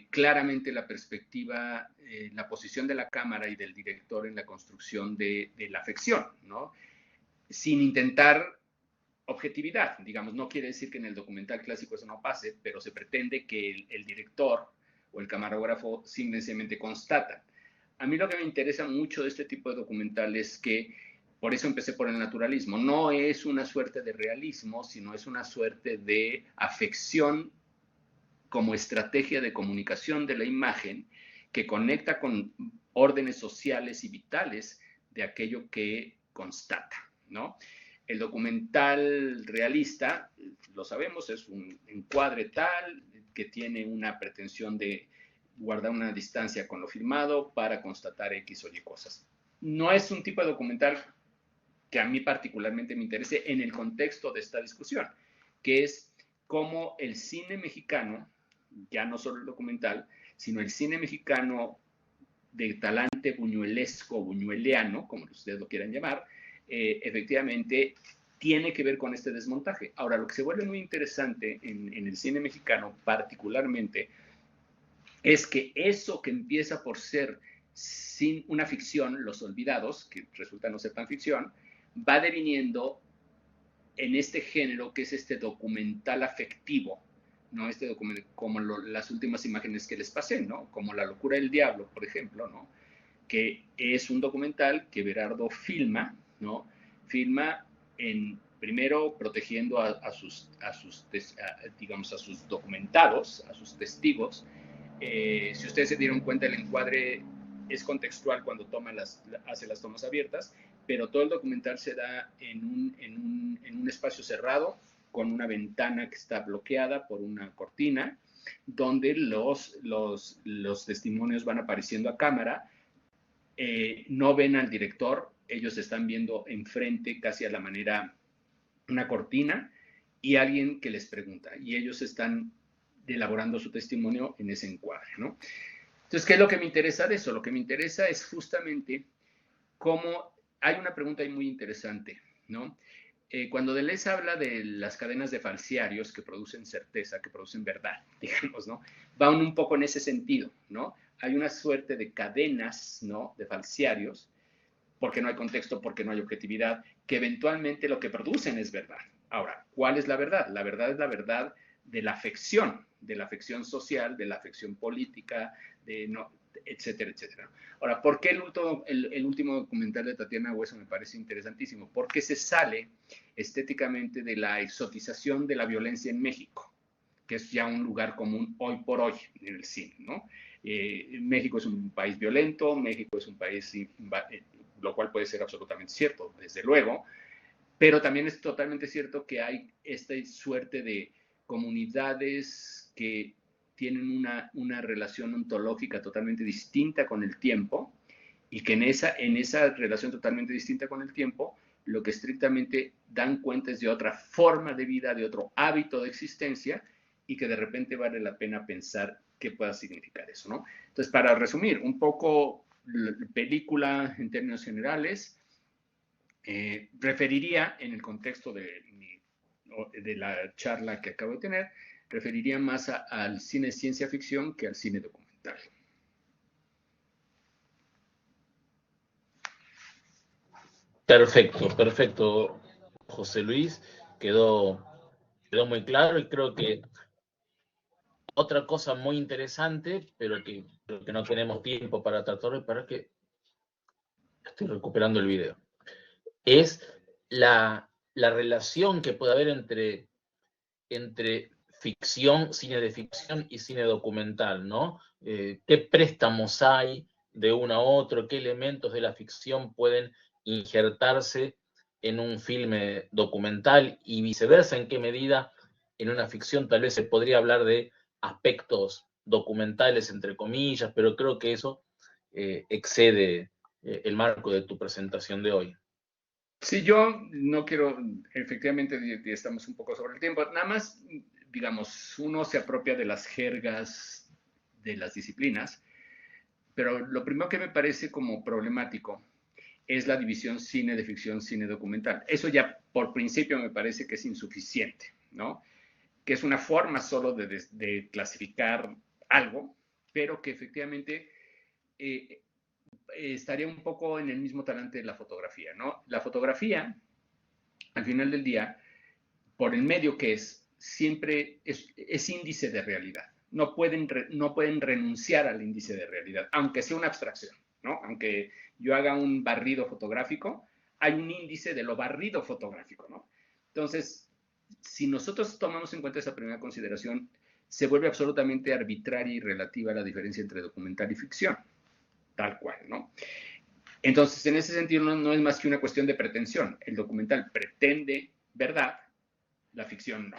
claramente la perspectiva, la posición de la cámara y del director en la construcción de la ficción, ¿no? Sin intentar objetividad, digamos, no quiere decir que en el documental clásico eso no pase, pero se pretende que el director o el camarógrafo simplemente constatan. A mí lo que me interesa mucho de este tipo de documental es que, por eso empecé por el naturalismo, no es una suerte de realismo, sino es una suerte de afección como estrategia de comunicación de la imagen que conecta con órdenes sociales y vitales de aquello que constata, ¿no? El documental realista, lo sabemos, es un encuadre tal que tiene una pretensión de guardar una distancia con lo filmado para constatar X o Y cosas. No es un tipo de documental que a mí particularmente me interese en el contexto de esta discusión, que es cómo el cine mexicano, ya no solo el documental, sino el cine mexicano de talante buñuelesco, buñueliano, como ustedes lo quieran llamar, efectivamente tiene que ver con este desmontaje. Ahora, lo que se vuelve muy interesante en el cine mexicano particularmente es que eso que empieza por ser sin una ficción, Los Olvidados, que resulta no ser tan ficción, va deviniendo en este género que es este documental afectivo, ¿no? Este documental, como las últimas imágenes que les pasé, ¿no? Como La locura del diablo, por ejemplo, ¿no? Que es un documental que Berardo filma, ¿no? Filma primero protegiendo digamos, a sus documentados, a sus testigos. Si ustedes se dieron cuenta, el encuadre es contextual cuando hace las tomas abiertas, pero todo el documental se da en un espacio cerrado, con una ventana que está bloqueada por una cortina, donde los testimonios van apareciendo a cámara. No ven al director, ellos están viendo enfrente, casi a la manera, una cortina y alguien que les pregunta, y ellos están elaborando su testimonio en ese encuadre, ¿no? Entonces, ¿qué es lo que me interesa de eso? Lo que me interesa es justamente cómo hay una pregunta ahí muy interesante, ¿no? Cuando Deleuze habla de las cadenas de falsiarios que producen certeza, que producen verdad, digamos, ¿no? Va un poco en ese sentido, ¿no? Hay una suerte de cadenas, ¿no? De falsiarios, porque no hay contexto, porque no hay objetividad, que eventualmente lo que producen es verdad. Ahora, ¿cuál es la verdad? La verdad es la verdad de la afección social, de la afección política, etcétera, etcétera. Ahora, ¿por qué el último documental de Tatiana Hueso me parece interesantísimo? Porque se sale estéticamente de la exotización de la violencia en México, que es ya un lugar común hoy por hoy en el cine, ¿no? México es un país violento, México es un país, lo cual puede ser absolutamente cierto, desde luego, pero también es totalmente cierto que hay esta suerte de comunidades que tienen una relación ontológica totalmente distinta con el tiempo y que en esa relación totalmente distinta con el tiempo, lo que estrictamente dan cuenta es de otra forma de vida, de otro hábito de existencia y que de repente vale la pena pensar qué pueda significar eso, ¿no? Entonces, para resumir un poco la película en términos generales, referiría en el contexto de la charla que acabo de tener, referiría más al cine ciencia ficción que al cine documental. Perfecto, perfecto, José Luis. Quedó muy claro y creo que otra cosa muy interesante, pero que no tenemos tiempo para tratar, para que estoy recuperando el video, es la relación que puede haber entre ficción, cine de ficción y cine documental, ¿no? ¿Qué préstamos hay de uno a otro? ¿Qué elementos de la ficción pueden injertarse en un filme documental y viceversa? ¿En qué medida en una ficción tal vez se podría hablar de aspectos documentales, entre comillas, pero creo que eso excede el marco de tu presentación de hoy? Sí, yo no quiero, efectivamente, estamos un poco sobre el tiempo, nada más, digamos, uno se apropia de las jergas de las disciplinas, pero lo primero que me parece como problemático es la división cine de ficción, cine documental. Eso ya por principio me parece que es insuficiente, ¿no? Que es una forma solo de clasificar algo, pero que efectivamente estaría un poco en el mismo talante de la fotografía, ¿no? La fotografía, al final del día, por el medio que es, siempre es índice de realidad. No pueden renunciar al índice de realidad, aunque sea una abstracción, ¿no? Aunque yo haga un barrido fotográfico, hay un índice de lo barrido fotográfico, ¿no? Entonces, si nosotros tomamos en cuenta esa primera consideración, se vuelve absolutamente arbitraria y relativa la diferencia entre documental y ficción, tal cual, ¿no? Entonces, en ese sentido, no es más que una cuestión de pretensión. El documental pretende verdad, la ficción no.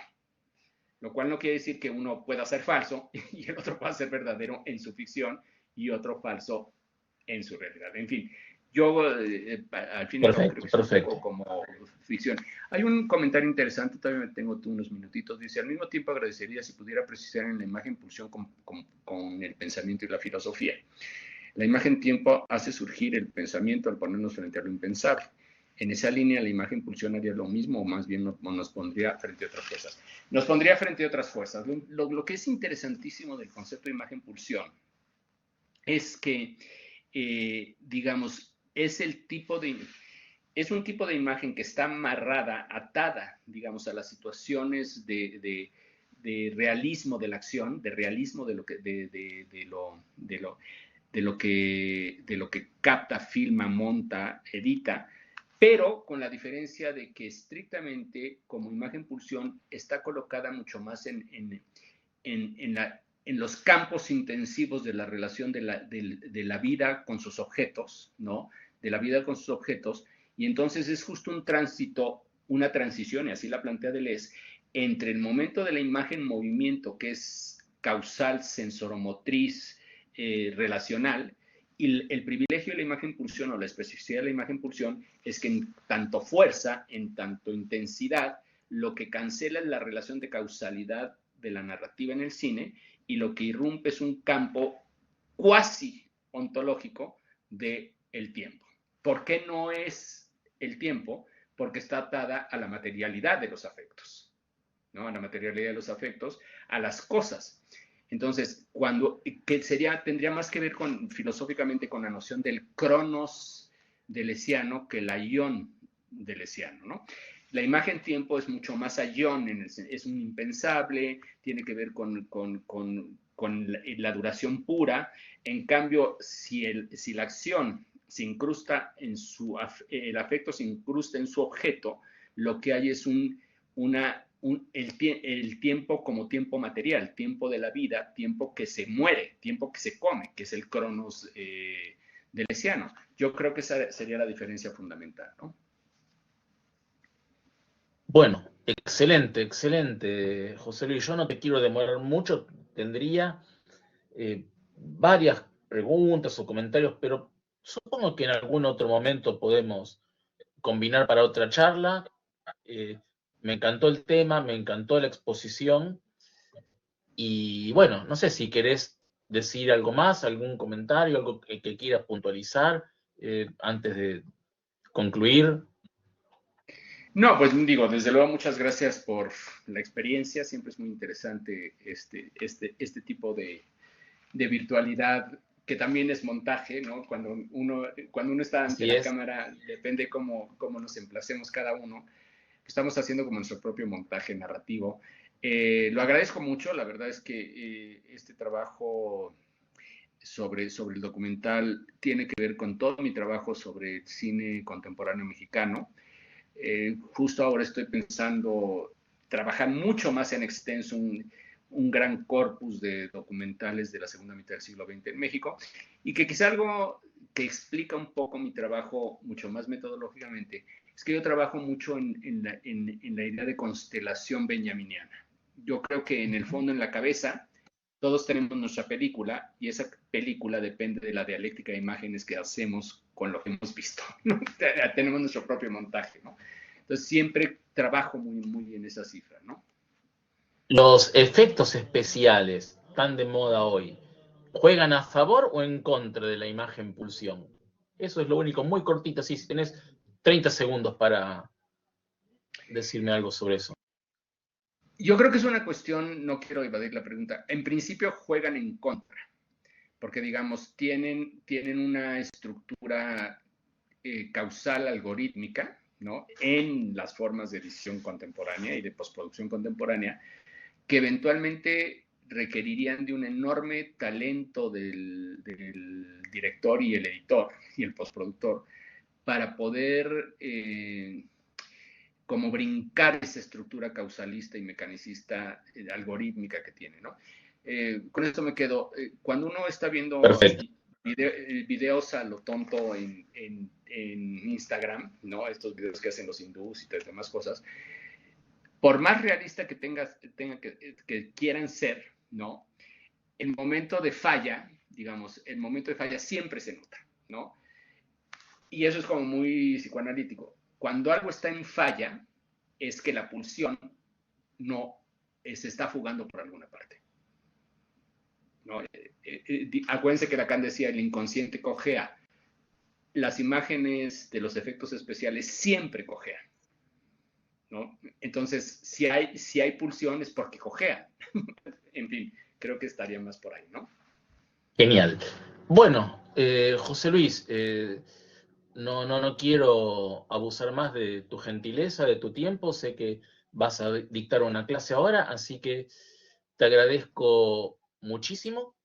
lo cual no quiere decir que uno pueda ser falso y el otro pueda ser verdadero en su ficción y otro falso en su realidad. En fin, yo al fin y al cabo creo que Perfecto, es un poco perfecto. como ficción. Hay un comentario interesante, todavía tengo unos minutitos, dice, al mismo tiempo agradecería si pudiera precisar en la imagen pulsión con el pensamiento y la filosofía. La imagen tiempo hace surgir el pensamiento al ponernos frente a lo impensable. En esa línea, la imagen pulsión haría lo mismo, o más bien nos pondría frente a otras fuerzas. Nos pondría frente a otras fuerzas. Lo que es interesantísimo del concepto de imagen pulsión es que, digamos, es un tipo de imagen que está amarrada, atada, digamos, a las situaciones de realismo de la acción, de realismo de lo que, de lo que capta, filma, monta, edita, pero con la diferencia de que estrictamente como imagen pulsión está colocada mucho más en los campos intensivos de la relación de la vida con sus objetos, ¿no? De la vida con sus objetos, y entonces es justo un tránsito, una transición, y así la plantea Deleuze, entre el momento de la imagen movimiento, que es causal, sensoromotriz, relacional, y el privilegio de la imagen pulsión o la especificidad de la imagen pulsión es que en tanto fuerza, en tanto intensidad, lo que cancela es la relación de causalidad de la narrativa en el cine y lo que irrumpe es un campo cuasi ontológico del tiempo. ¿Por qué no es el tiempo? Porque está atada a la materialidad de los afectos, ¿no? A la materialidad de los afectos, a las cosas. Entonces, tendría más que ver filosóficamente con la noción del cronos deleuziano que el aion deleuziano, ¿no? La imagen tiempo es mucho más aion, es un impensable, tiene que ver con la duración pura. En cambio, si la acción se incrusta el afecto se incrusta en su objeto, lo que hay es el tiempo como tiempo material, tiempo de la vida, tiempo que se muere, tiempo que se come, que es el cronos deleuziano. Yo creo que esa sería la diferencia fundamental, ¿no? Bueno, excelente, excelente, José Luis. Yo no te quiero demorar mucho, tendría varias preguntas o comentarios, pero supongo que en algún otro momento podemos combinar para otra charla. Eh, Me encantó el tema, me encantó la exposición y bueno, no sé si querés decir algo más, algún comentario, algo que quieras puntualizar antes de concluir. No, pues digo, desde luego muchas gracias por la experiencia, siempre es muy interesante este tipo de virtualidad que también es montaje, ¿no? Cuando uno está ante Así la es. cámara, depende cómo nos emplacemos cada uno, estamos haciendo como nuestro propio montaje narrativo. Lo agradezco mucho, la verdad es que este trabajo sobre el documental tiene que ver con todo mi trabajo sobre el cine contemporáneo mexicano. Justo ahora estoy pensando trabajar mucho más en extenso un gran corpus de documentales de la segunda mitad del siglo XX en México y que quizá algo que explica un poco mi trabajo mucho más metodológicamente es que yo trabajo mucho en la idea de constelación benjaminiana. Yo creo que en el fondo, en la cabeza, todos tenemos nuestra película y esa película depende de la dialéctica de imágenes que hacemos con lo que hemos visto, ¿no? Tenemos nuestro propio montaje, ¿no? Entonces siempre trabajo muy en esa cifra, ¿no? Los efectos especiales, tan de moda hoy, ¿juegan a favor o en contra de la imagen pulsión? Eso es lo único, muy cortito, así, si tenés 30 segundos para decirme algo sobre eso. Yo creo que es una cuestión, no quiero evadir la pregunta, en principio juegan en contra, porque digamos, tienen una estructura causal algorítmica, ¿no? En las formas de edición contemporánea y de postproducción contemporánea, que eventualmente requerirían de un enorme talento del director y el editor y el postproductor para poder como brincar esa estructura causalista y mecanicista algorítmica que tiene, ¿no? Con esto me quedo. Cuando uno está viendo Perfecto. videos a lo tonto en Instagram, ¿no? Estos videos que hacen los hindús y todas demás cosas, por más realista que que quieran ser, ¿no? El momento de falla, digamos, el momento de falla siempre se nota, ¿no? Y eso es como muy psicoanalítico. Cuando algo está en falla, es que la pulsión no se está fugando por alguna parte. ¿No? Acuérdense que Lacan decía, el inconsciente cojea. Las imágenes de los efectos especiales siempre cojean, ¿no? Entonces, si hay pulsión es porque cojean. En fin, creo que estaría más por ahí, ¿no? Genial. Bueno, José Luis, no quiero abusar más de tu gentileza, de tu tiempo. Sé que vas a dictar una clase ahora, así que te agradezco muchísimo.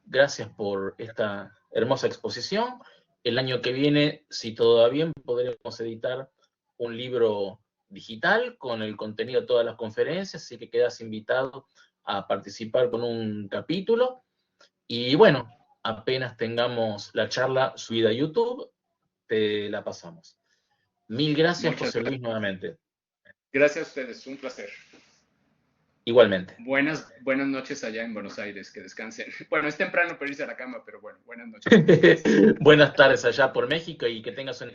Gracias por esta hermosa exposición. El año que viene, si todo va bien, podremos editar un libro digital con el contenido de todas las conferencias, así que quedas invitado a participar con un capítulo. Y bueno, apenas tengamos la charla subida a YouTube, te la pasamos. Mil gracias, Muchas José gracias. Luis, nuevamente. Gracias a ustedes, un placer. Igualmente. Buenas noches allá en Buenos Aires, que descansen. Bueno, es temprano para irse a la cama, pero bueno, buenas noches. Buenas tardes allá por México y que tengas un